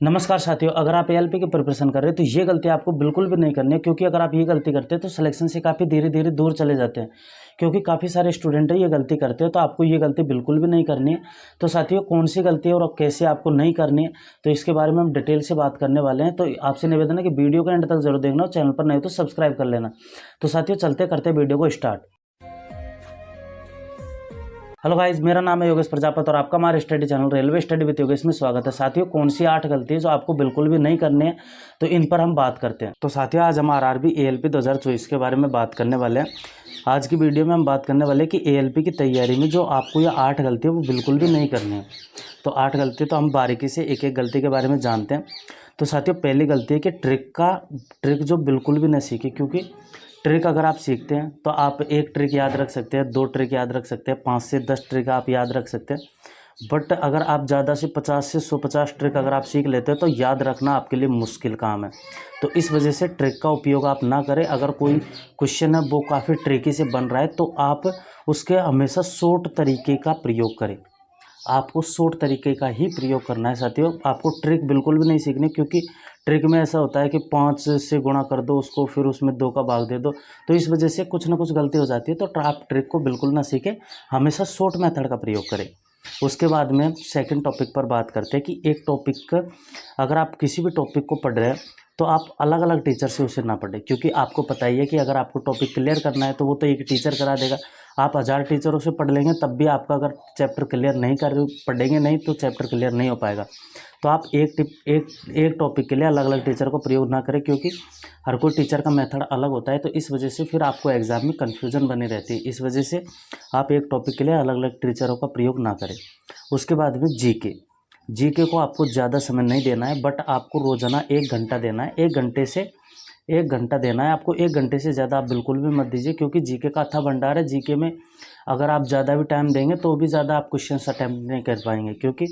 नमस्कार साथियों, अगर आप एएलपी की प्रिपरेशन कर रहे हैं तो ये गलती आपको बिल्कुल भी नहीं करनी है, क्योंकि अगर आप ये गलती करते हैं तो सिलेक्शन से काफ़ी धीरे-धीरे दूर चले जाते हैं। क्योंकि काफ़ी सारे स्टूडेंट ये गलती करते हैं, तो आपको ये गलती बिल्कुल भी नहीं करनी है। तो साथियों, कौन-सी गलती है और कैसे आपको नहीं करनी है, तो इसके बारे में हम डिटेल से बात करने वाले हैं। तो आपसे निवेदन है कि वीडियो को एंड तक ज़रूर देखना और चैनल पर नए हो तो सब्सक्राइब कर लेना। तो साथियों, चलते करते वीडियो को स्टार्ट। हेलो गाइस, मेरा नाम है योगेश प्रजापति और आपका हमारे study channel railway study with Yogesh में स्वागत है। साथियों, कौन सी 8 गलती है जो आपको बिल्कुल भी नहीं करनी है, तो इन पर हम बात करते हैं। तो साथियों, आज हम आरआरबी एएलपी 2024 के बारे में बात करने वाले हैं। आज की वीडियो में हम बात करने वाले हैं कि एएलपी की तैयारी में जो आपको ये 8 गलती है वो बिल्कुल भी नहीं करनी है। तो 8 गलती तो हम बारीकी से एक एक गलती के बारे में जानते हैं। तो साथियों, पहली गलती है कि ट्रिक जो बिल्कुल भी नहीं सीखी, क्योंकि ट्रिक अगर आप सीखते हैं तो आप एक ट्रिक याद रख सकते हैं, 2 ट्रिक याद रख सकते हैं, 5 से 10 ट्रिक आप याद रख सकते हैं। बट अगर आप ज़्यादा से 50 से 150 ट्रिक अगर आप सीख लेते हैं तो याद रखना आपके लिए मुश्किल काम है। तो इस वजह से ट्रिक का उपयोग आप ना करें। अगर कोई क्वेश्चन है वो काफ़ी ट्रिकी से बन रहा है तो आप उसके हमेशा शॉर्ट तरीके का प्रयोग करें। आपको शॉर्ट तरीके का ही प्रयोग करना है साथियों। आपको ट्रिक बिल्कुल भी नहीं सीखनी, क्योंकि ट्रिक में ऐसा होता है कि 5 से गुणा कर दो उसको, फिर उसमें 2 का भाग दे दो, तो इस वजह से कुछ ना कुछ गलती हो जाती है। तो आप ट्रिक को बिल्कुल ना सीखें, हमेशा शॉर्ट मेथड का प्रयोग करें। उसके बाद में सेकंड टॉपिक पर बात करते हैं कि एक टॉपिक अगर आप किसी भी टॉपिक को पढ़ रहे हैं तो आप अलग अलग टीचर से उसे ना पढ़ें, क्योंकि आपको पता ही है कि अगर आपको टॉपिक क्लियर करना है तो वो तो एक टीचर करा देगा। आप 1000 टीचरों से पढ़ लेंगे तब भी आपका अगर चैप्टर क्लियर नहीं पढ़ेंगे नहीं तो चैप्टर क्लियर नहीं हो पाएगा। तो आप एक टॉपिक के लिए अलग अलग टीचर को प्रयोग ना करें, क्योंकि हर कोई टीचर का मेथड अलग होता है। तो इस वजह से फिर आपको एग्ज़ाम में कन्फ्यूज़न बनी रहती है। इस वजह से आप एक टॉपिक के लिए अलग अलग टीचरों का प्रयोग ना करें। उसके बाद में जीके को आपको ज़्यादा समय नहीं देना है, बट आपको रोज़ाना 1 घंटा देना है। 1 घंटा देना है आपको। 1 घंटे से ज़्यादा आप बिल्कुल भी मत दीजिए, क्योंकि जीके का अथाह भंडार है। जीके में अगर आप ज़्यादा भी टाइम देंगे तो भी ज़्यादा आप क्वेश्चन अटैम्प्ट नहीं कर पाएंगे, क्योंकि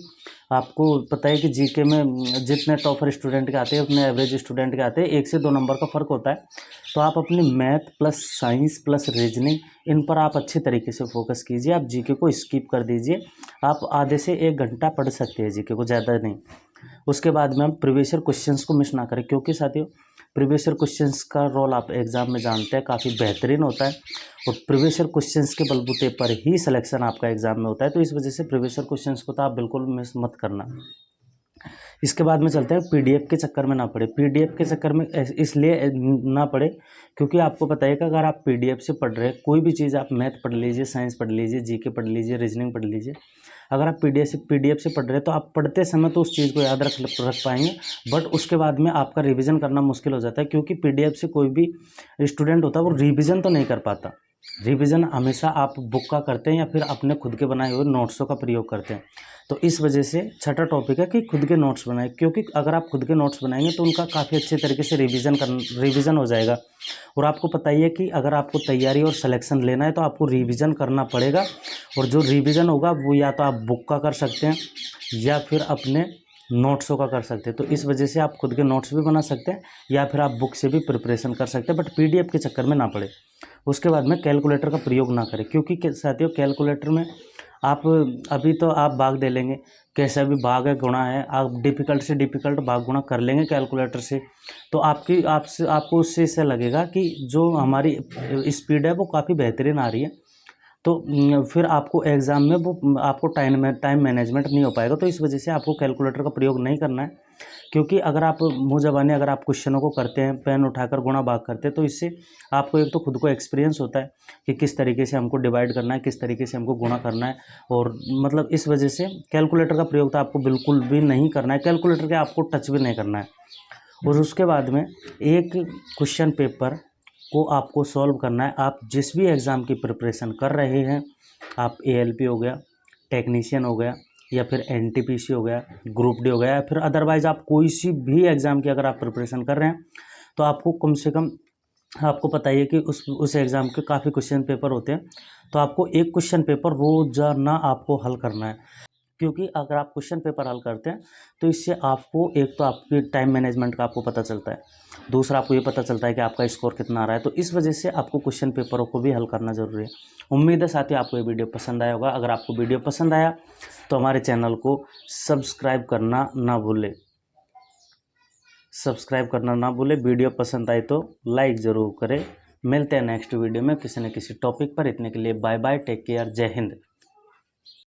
आपको पता है कि जीके में जितने टॉपर स्टूडेंट के आते हैं उतने एवरेज स्टूडेंट के आते हैं। 1 से 2 नंबर का फ़र्क होता है। तो आप अपनी math plus science plus reasoning, इन पर आप अच्छे तरीके से फोकस कीजिए। आप जीके को स्किप कर दीजिए। आप आधे से 1 घंटा पढ़ सकते हैं जीके को, ज़्यादा नहीं। उसके बाद में हम प्रीवियस ईयर क्वेश्चंस को मिस ना करें, क्योंकि साथियों प्रीवियस ईयर क्वेश्चंस का रोल आप एग्जाम में जानते हैं काफ़ी बेहतरीन होता है, और प्रीवियस ईयर क्वेश्चंस के बलबूते पर ही सिलेक्शन आपका एग्जाम में होता है। तो इस वजह से प्रीवियस ईयर क्वेश्चंस को तो आप बिल्कुल मिस मत करना। इसके बाद में चलते हैं पीडीएफ के चक्कर में ना पड़े। पीडीएफ के चक्कर में इसलिए ना पड़े क्योंकि आपको पता है कि अगर आप पीडीएफ से पढ़ रहे हैं, कोई भी चीज़ आप मैथ पढ़ लीजिए, साइंस पढ़ लीजिए, जीके पढ़ लीजिए, रीजनिंग पढ़ लीजिए, अगर आप पीडीएफ से पढ़ रहे हैं तो आप पढ़ते समय तो उस चीज़ को याद रख पाएंगे, बट उसके बाद में आपका रिवीजन करना मुश्किल हो जाता है, क्योंकि पीडीएफ से कोई भी स्टूडेंट होता है वो रिवीजन तो नहीं कर पाता। रिवीजन हमेशा आप बुक का करते हैं या फिर अपने खुद के बनाए हुए नोट्सों का प्रयोग करते हैं। तो इस वजह से छठा टॉपिक है कि खुद के नोट्स बनाएं, क्योंकि अगर आप खुद के नोट्स बनाएंगे तो उनका काफ़ी अच्छे तरीके से रिवीजन हो जाएगा। और आपको पता ही है कि अगर आपको तैयारी और सिलेक्शन लेना है तो आपको रिवीजन करना पड़ेगा, और जो रिवीजन होगा वो या तो आप बुक का कर सकते हैं या फिर अपने नोट्सों का कर सकते हैं। तो इस वजह से आप खुद के नोट्स भी बना सकते हैं या फिर आप बुक से भी प्रिपरेशन कर सकते हैं, बट पीडीएफ के चक्कर में ना पड़े। उसके बाद में कैलकुलेटर का प्रयोग ना करें, क्योंकि साथियों कैलकुलेटर में आप अभी तो आप भाग दे लेंगे, कैसा भी भाग है गुणा है, आप डिफ़िकल्ट से डिफ़िकल्ट भाग गुणा कर लेंगे कैलकुलेटर से, तो आपको उससे ऐसा लगेगा कि जो हमारी स्पीड है वो काफ़ी बेहतरीन आ रही है। तो फिर आपको एग्ज़ाम में वो आपको टाइम मैनेजमेंट नहीं हो पाएगा। तो इस वजह से आपको कैलकुलेटर का प्रयोग नहीं करना है, क्योंकि अगर आप मुँह ज़बानी अगर आप क्वेश्चनों को करते हैं, पेन उठाकर गुणा भाग करते हैं, तो इससे आपको एक तो खुद को एक्सपीरियंस होता है कि किस तरीके से हमको डिवाइड करना है, किस तरीके से हमको गुणा करना है, और मतलब इस वजह से कैलकुलेटर का प्रयोग तो आपको बिल्कुल भी नहीं करना है। कैलकुलेटर के आपको टच भी नहीं करना है। और उसके बाद में एक क्वेश्चन पेपर को आपको सॉल्व करना है। आप जिस भी एग्ज़ाम की प्रिपरेशन कर रहे हैं, आप एएलपी हो गया, टेक्नीशियन हो गया, या फिर एनटीपीसी हो गया, ग्रुप डी हो गया, या फिर अदरवाइज़ आप कोई सी भी एग्ज़ाम की अगर आप प्रिपरेशन कर रहे हैं तो आपको कम से कम, आपको पता ही है कि उस एग्ज़ाम के काफ़ी क्वेश्चन पेपर होते हैं। तो आपको एक क्वेश्चन पेपर रोज़ाना आपको हल करना है, क्योंकि अगर आप क्वेश्चन पेपर हल करते हैं तो इससे आपको एक तो आपके टाइम मैनेजमेंट का आपको पता चलता है, दूसरा आपको ये पता चलता है कि आपका स्कोर कितना आ रहा है। तो इस वजह से आपको क्वेश्चन पेपरों को भी हल करना ज़रूरी है। उम्मीद है साथियों आपको ये वीडियो पसंद आया होगा। अगर आपको वीडियो पसंद आया तो हमारे चैनल को सब्सक्राइब करना ना भूलें। सब्सक्राइब करना ना भूलें। वीडियो पसंद आए तो लाइक ज़रूर करें। मिलते हैं नेक्स्ट वीडियो में किसी न किसी टॉपिक पर। इतने के लिए बाय बाय, टेक केयर, जय हिंद।